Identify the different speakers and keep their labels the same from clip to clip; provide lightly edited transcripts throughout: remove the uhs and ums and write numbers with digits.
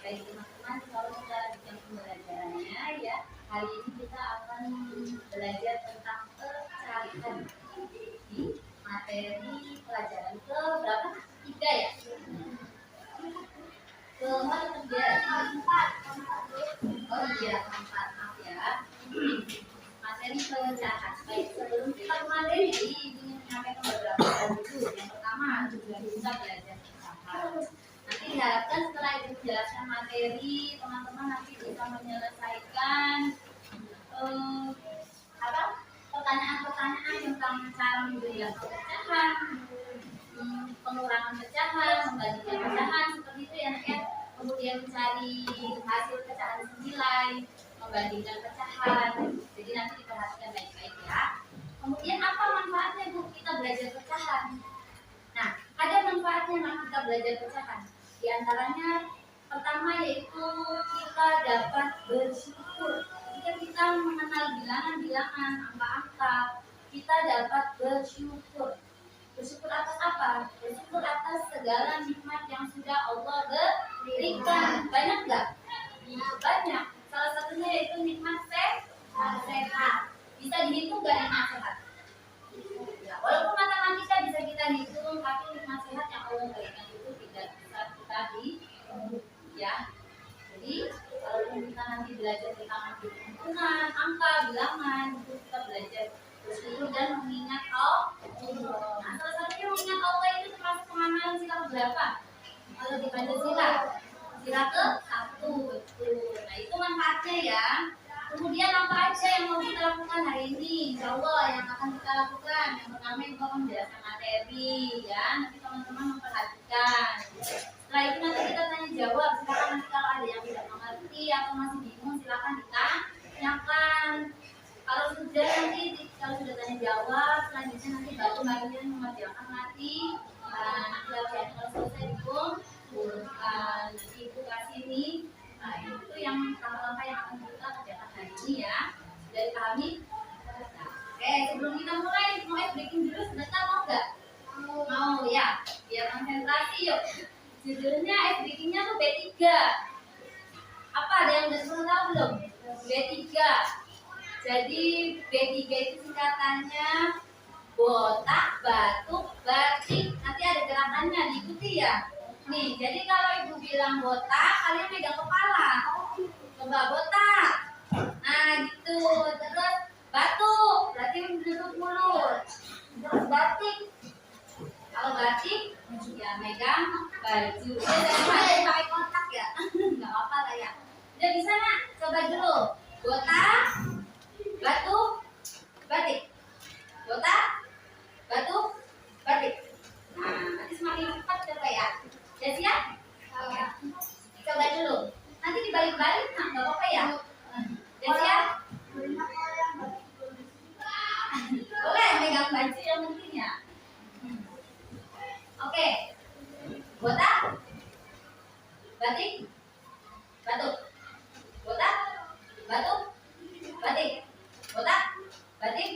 Speaker 1: Baik teman-teman, kalau kita lanjutkan pembelajarannya ya. Hari ini kita akan belajar tentang pecahan di materi pelajaran ke berapa? 3 ya? Keempat. Oh iya, keempat, maaf ya. Materi pecahan. Baik, sebelum kita ke materi, ingin menyampaikan beberapa hal dulu. Yang pertama, juga bisa belajar pecahan. Nanti diharapkan setelah itu menjelaskan materi, teman-teman nanti bisa menyelesaikan pertanyaan-pertanyaan tentang cara membuat pecahan, pengurangan pecahan, membandingkan pecahan seperti itu ya, ya. Kemudian mencari hasil pecahan senilai, membandingkan pecahan. Jadi nanti diperhatikan baik-baik ya. Kemudian apa manfaatnya Bu kita belajar pecahan? Nah, ada manfaatnya kita belajar pecahan. Di antaranya pertama yaitu kita dapat bersyukur. Jika kita mengenal bilangan-bilangan, angka-angka, kita dapat bersyukur. Bersyukur atas apa? Bersyukur atas segala nikmat yang sudah Allah berikan. Banyak nggak? Banyak. Salah satunya yaitu nikmat sehat. Bisa dihitung nggak nikmat sehat? Ya, walaupun matematika bisa kita hitung, tapi nikmat sehat yang Allah berikan itu tidak bisa kita hitung, ya. Jadi kalau kita nanti belajar tentang hitungan, angka, bilangan, itu kita belajar bersyukur dan mengingat Allah. Nah, salah satunya mengingat Allah itu termasuk pengamalan sila berapa? Kalau di Pancasila, sila ke-1, betul. Nah, itu manfaatnya ya. Kemudian apa aja yang mau kita lakukan hari ini? Insya Allah yang akan kita lakukan. Yang pertama itu akan menjelaskan materi, ya. Nanti teman-teman memperhatikan. Setelah itu nanti kita tanya jawab. Silakan nanti kalau ada yang tidak mengerti atau masih bingung, silakan ditanyakan. Kalau sudah tanya jawab, selanjutnya nanti baru bagian mengerjakan nanti latihan kalau selesai dikumpulkan. Nanti ibu kasih nih. Nah, itu yang langkah-langkah yang akan kita kerjakan hari ini ya. Sudah dipahami? Nah, oke, sebelum kita mulai, mau breaking dulu sebentar, mau nggak? Mau ya, biar konsentrasi yuk. Judulnya breakingnya tuh B3. Apa ada yang udah semua tahu belum? B3. Jadi B3 itu singkatannya botak, batuk, batik. Nanti ada gerakannya, diikuti ya. Nih, jadi kalau ibu bilang botak, kalian pegang kepala. Coba botak. Nah, gitu. Terus batuk, berarti duduk mulut. Terus batik. Kalau batik, ya megang baju. Jangan pakai kontak ya. Enggak apa-apa lah ya. Udah bisa nak? Coba dulu. Botak, batuk, batik. Botak, batuk, batik. Nah, nanti semakin cepat coba ya. Udah siap? Ya. Coba dulu. Nanti dibalik-balik, nah, nggak apa-apa ya. Udah siap? Boleh megang baju yang penting ya. Oke. Botak, batik, batuk. Botak, batuk, batik. Botak, batik,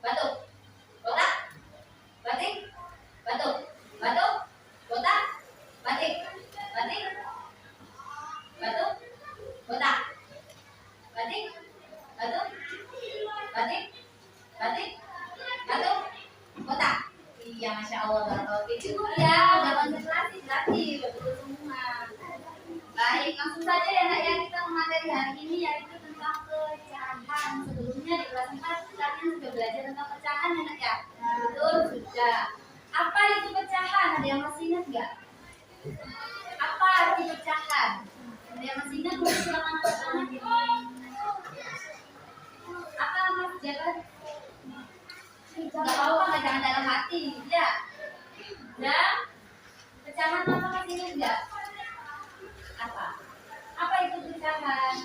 Speaker 1: batuk. Botak, batik, batuk. Batuk, botak, batik, batik, batuk, botak, batik, batuk, batik, batik, batuk, botak. Iya, masya Allah, barakallahu fikum ya. Udah konsentrasi berarti betul semua. Baik, langsung saja ya nak ya, kita materi hari ini yaitu tentang pecahan. Sebelumnya di kelas 4 kalian sudah belajar tentang pecahan ya nak ya. Betul sudah. Apa itu pecahan? Ada yang masih ingat nggak? Apa arti pecahan? Ada yang masih ingat? Silakan pecahan. Apa mas jabat? Nggak apa-apa, jangan dalam hati. Ya. Dan pecahan apa masih ingat nggak? Apa? Apa itu pecahan?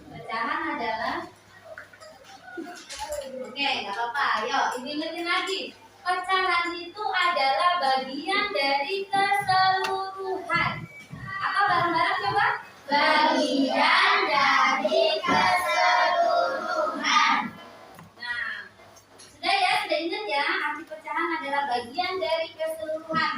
Speaker 1: Pecahan adalah oke, nggak apa-apa. Ayo, ingetin lagi. Pecahan itu adalah bagian dari keseluruhan. Apa bareng-bareng coba? Bagian dari keseluruhan. Nah, sudah ya, sudah ingat ya. Arti pecahan adalah bagian dari keseluruhan.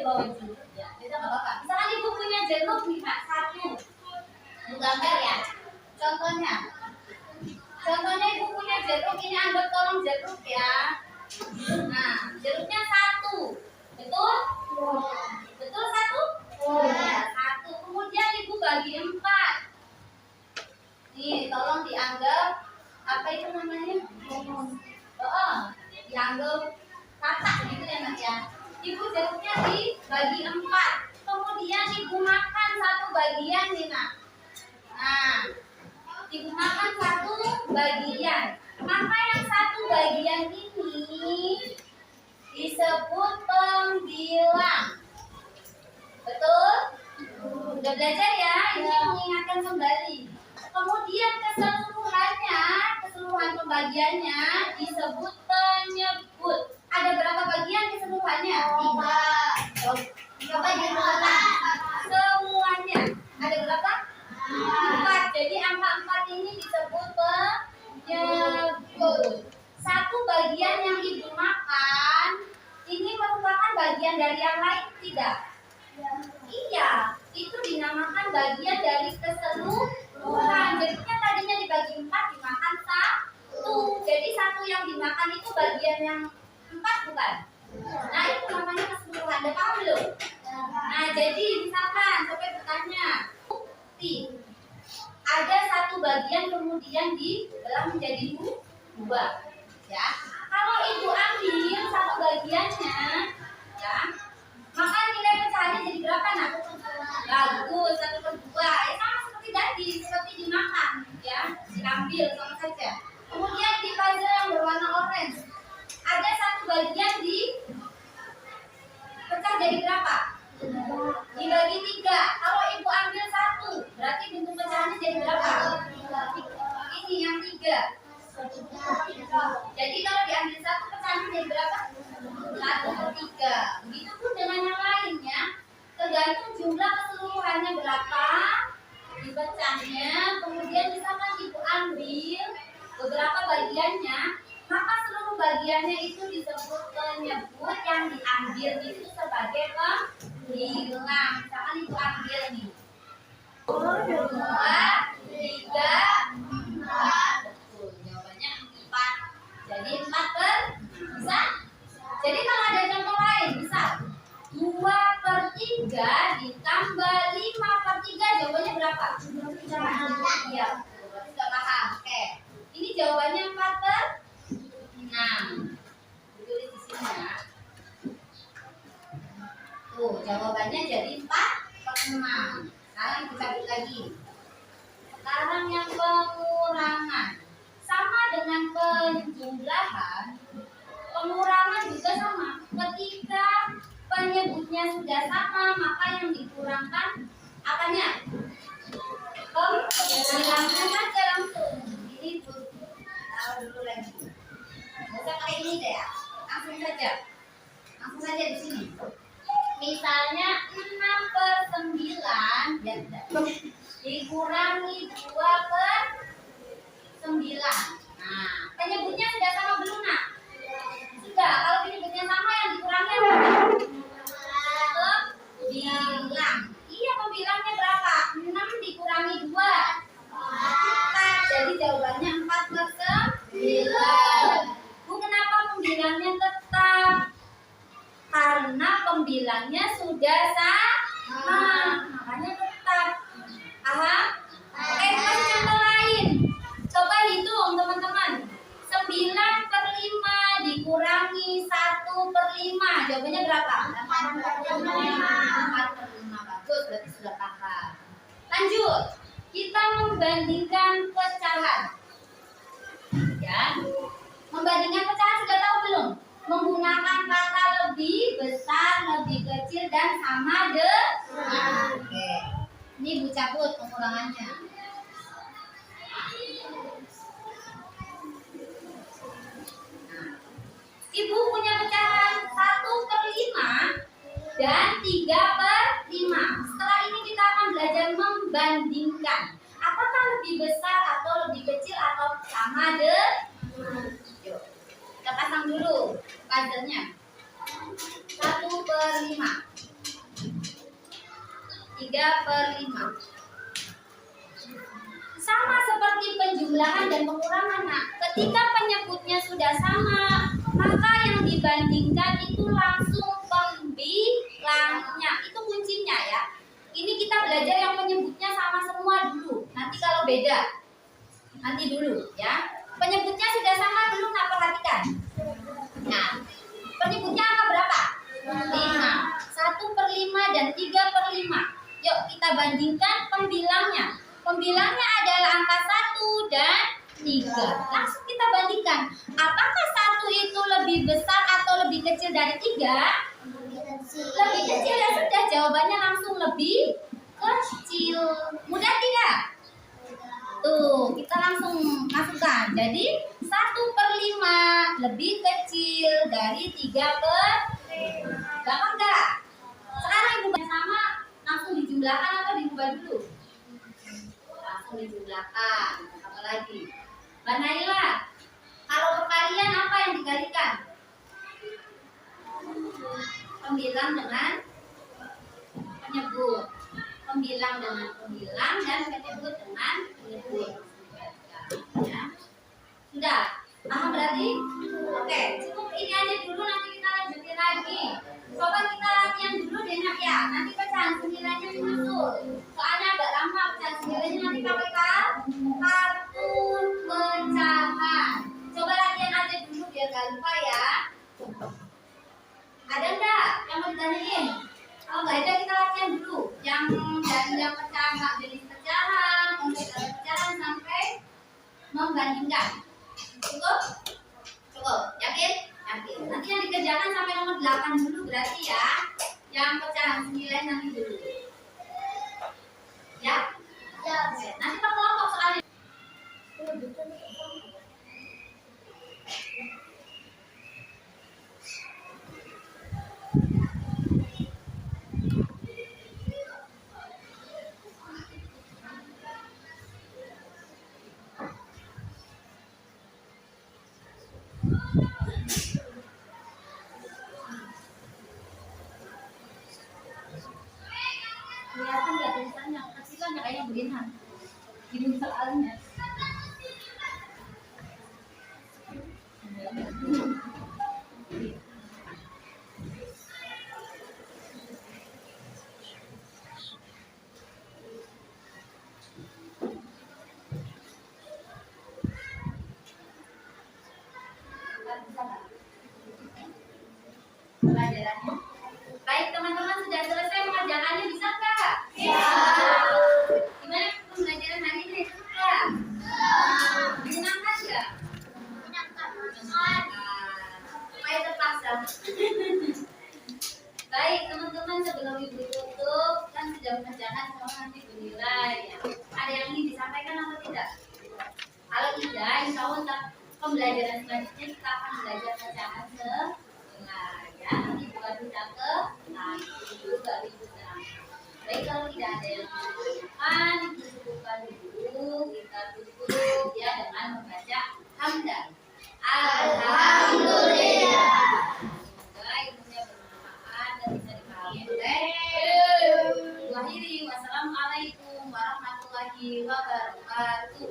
Speaker 1: bawah jeruk ya. Beda nggak apa-apa. Misalkan ibu punya jeruk nih Pak, satu. Ibu gambar ya. Contohnya ibu punya jeruk, ini anggap tolong jeruk ya. Nah, jeruknya satu. Betul? Betul satu? Ya, satu. Kemudian ibu bagi 4. Nih, tolong dianggap apa itu namanya? Dianggap katak gitu ya Nak ya. Ibu jeruknya dibagi 4. Kemudian ibu makan satu bagian nih Nak. Nah, ibu makan satu bagian. Maka yang satu bagian ini disebut pembilang. Betul? Udah belajar ya? Ini mengingatkan kembali. Kemudian keseluruhan pembagiannya disebut penyebut. Ada berapa bagian keseluruhannya? 3. Bagian berapa? Semuanya. Ada berapa? 4. Jadi angka 4 ini disebut penyebut. Satu bagian yang ibu makan ini merupakan bagian dari yang lain tidak? Iya, itu dinamakan bagian dari keseluruhan. Jadinya tadinya dibagi 4, dimakan 1. Jadi satu yang dimakan itu bagian yang 4 bukan? Nah itu namanya keseluruhan. Udah paham belum? Nah jadi misalkan sampai bertanya, ada satu bagian kemudian dibelah menjadi 2, ya. Kalau ibu ambil satu bagiannya, ya, maka nilai pecahannya jadi berapa nak? Bagus, 1/2. Ya sama seperti tadi, seperti dimakan, ya, diambil sama saja. Kemudian di puzzle yang berwarna orange, ada satu bagian di pecah jadi berapa? Dibagi 3. Kalau ibu ambil 1, berarti bentuk pecahannya jadi berapa? Ini yang 3. Jadi kalau diambil 1, pecahannya jadi berapa? 1/3. Begitupun dengan yang lainnya, tergantung jumlah keseluruhannya berapa, dipecahnya. Kemudian misalkan ibu ambil beberapa bagiannya, maka seluruh bagiannya itu disebut penyebut. Yang diambil itu sebagai pembilang. Misalkan ibu ambil nih 2, 3, 4. Betul, jawabannya 4. Jadi 4 bisa. Jadi kalau ada contoh lain, misal 2/3 ditambah 5/3, jawabannya berapa? Iya, berarti sudah paham. Oke, ini jawabannya 4/6. Tulis di sini ya. Tuh, jawabannya jadi 4/6. Sekarang kita bagi lagi. Sekarang yang pengurangan. Sama dengan penjumlahan, pengurangan juga sama. Ketika penyebutnya sudah sama, maka yang dikurangkan apanya? Pembilangnya saja langsung. Ini taruh dulu lagi. Nggak usah pakai ini deh ya. Langsung saja di sini. Misalnya 6/9 ya, dikurangi 2/9. Nah, penyebutnya sudah sama belum nak? Sudah. Kalau penyebutnya sama, yang dikurangi apa? Pembilang. Iya, pembilangnya berapa? 6 dikurangi 2, 4. Jadi jawabannya 4/9. Bu, kenapa pembilangnya tetap? Karena pembilangnya sudah sama, makanya tetap. Paham? Kasih contoh lain. Coba hitung teman-teman. 9/5 dikurangi 1/5, jawabannya berapa? 4/5. Bagus, berarti sudah paham. Lanjut, kita membandingkan pecahan. Ya, membandingkan pecahan sudah tahu belum? Menggunakan kata lebih besar, lebih kecil, dan sama dengan. Oke, ini Bu cabut pengurangannya. Ibu punya pecahan 1/5 dan 3/5. Setelah ini kita akan belajar membandingkan. Apakah lebih besar atau lebih kecil atau sama dengan. Yuk, kita pasang dulu puzzle-nya. 1/5. 3/5. Sama seperti penjumlahan dan pengurangan. Nah, ketika penyebutnya sudah sama, maka yang dibandingkan itu langsung pembilangnya. Itu kuncinya ya. Ini kita belajar yang penyebutnya sama semua dulu. Nanti kalau beda, nanti dulu ya. Penyebutnya sudah sama dulu, tak perhatikan. Nah, penyebutnya angka berapa? 5. 1/5 dan 3/5. Yuk kita bandingkan pembilangnya. Pembilangnya adalah angka 1 dan 3. Langsung kita bandingkan. Apakah 1 itu lebih besar atau lebih kecil dari 3? Lebih kecil ya sudah, jawabannya langsung lebih kecil. Mudah tidak? Tuh, kita langsung masukkan. Jadi 1/5 lebih kecil dari 3/5. Gampang enggak? Sekarang ibu sama langsung dijumlahkan atau diubah dulu? Langsung dijumlahkan. Apa lagi? Mbak Naila, kalau perkalian apa yang dikalikan? Pembilang dengan penyebut. Pembilang dengan pembilang dan penyebut dengan penyebut. Ya. Sudah? Paham berarti? Oke, cukup ini aja dulu, nanti kita lanjutin lagi. Coba kita latihan dulu deh nak ya. Nanti pecahan sembilannya disusul. Soalnya agak lama pecahan sembilannya, nanti pakai kartu pecahan. Coba latihan aja dulu biar gak lupa ya. Ada enggak yang mau ditanyain? Kalau nggak ada kita latihan dulu. Yang dari yang pecahan, nggak jenis pecahan, komputer pecahan sampai membandingkan. Cukup? Cukup. Yakin? Yakin. Nanti yang dikerjakan sampai nomor 8 dulu berarti ya. Yang pecahan 9 nanti dulu. Ya? Ya. Oke. Nanti per kelompok soalnya. Kelihatan nggak tulisannya? Kecilan ya kayaknya begini. Gini soalnya. Pelajarannya. Baik teman-teman, sudah selesai pengerjaannya, bisa nggak? Ya. Gimana pembelajaran hari ini? Suka? Menyenangkan nggak? Menyenangkan. Supaya terpaksa. Baik teman-teman, sebelum ibu tutup kan sudah mengerjakan semua nanti bernilai ya. Ada yang ingin disampaikan atau tidak? Kalau tidak, insya Allah pembelajaran selanjutnya kita akan belajar pecahan ya. Nanti bukan bisa ke ibu baru ibu terang. Baik, kalau tidak ada yang ditanyakan, ibu cukupkan dulu. Kita tutup ya dengan membaca hamdan. Alhamdulillah. Semoga ilmunya bermanfaat dan bisa dipahami oleh Wassalamualaikum warahmatullahi wabarakatuh.